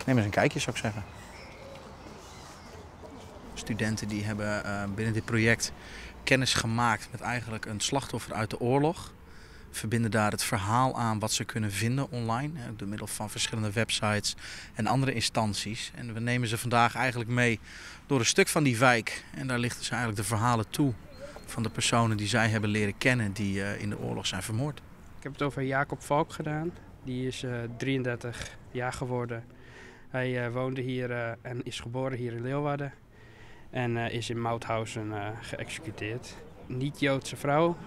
Neem eens een kijkje, zou ik zeggen. Studenten die hebben binnen dit project kennis gemaakt met eigenlijk een slachtoffer uit de oorlog. Verbinden daar het verhaal aan wat ze kunnen vinden online, door middel van verschillende websites en andere instanties. En we nemen ze vandaag eigenlijk mee door een stuk van die wijk. En daar lichten ze eigenlijk de verhalen toe van de personen die zij hebben leren kennen die in de oorlog zijn vermoord. Ik heb het over Jacob Valk gedaan. Die is 33 jaar geworden. Hij woonde hier en is geboren hier in Leeuwarden. En is in Mauthausen geëxecuteerd. Niet-Joodse vrouw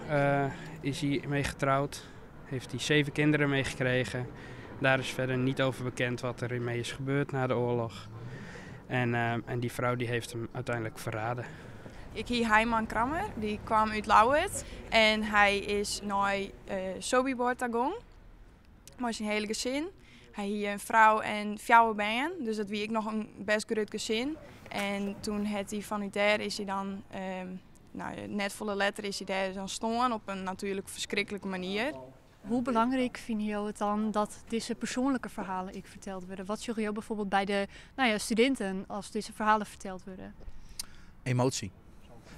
is hier mee getrouwd. Heeft hij 7 kinderen meegekregen. Daar is verder niet over bekend wat er mee is gebeurd na de oorlog. En die vrouw die heeft hem uiteindelijk verraden. Ik hier Heiman Krammer, die kwam uit Lauwert. En hij is naar Sobibor gegaan. Maar zijn hele gezin. Hij hier een vrouw en 4 benen. Dus dat wie ik nog een best groot gezin. En toen hij van daar is hij dan, net volle letter is hij daar dan staan op een natuurlijk verschrikkelijke manier. Hoe belangrijk vind je het dan dat deze persoonlijke verhalen verteld worden? Wat zorg je bijvoorbeeld bij de studenten als deze verhalen verteld worden? Emotie.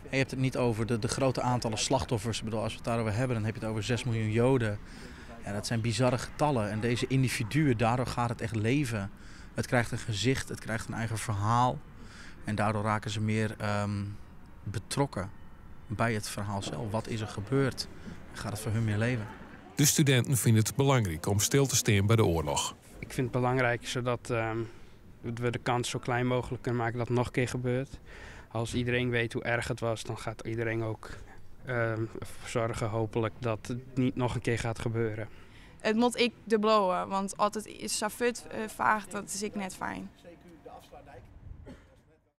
En je hebt het niet over de grote aantallen slachtoffers. Ik bedoel, als we het daarover hebben, dan heb je het over 6 miljoen Joden. Ja, dat zijn bizarre getallen. En deze individuen, daardoor gaat het echt leven. Het krijgt een gezicht, het krijgt een eigen verhaal. En daardoor raken ze meer betrokken bij het verhaal zelf. Wat is er gebeurd? Gaat het voor hun meer leven? De studenten vinden het belangrijk om stil te staan bij de oorlog. Ik vind het belangrijk zodat we de kans zo klein mogelijk kunnen maken dat het nog een keer gebeurt. Als iedereen weet hoe erg het was, dan gaat iedereen ook zorgen hopelijk dat het niet nog een keer gaat gebeuren. Het moet ik de blowen, want altijd is Safut vaag, dat is ik net fijn.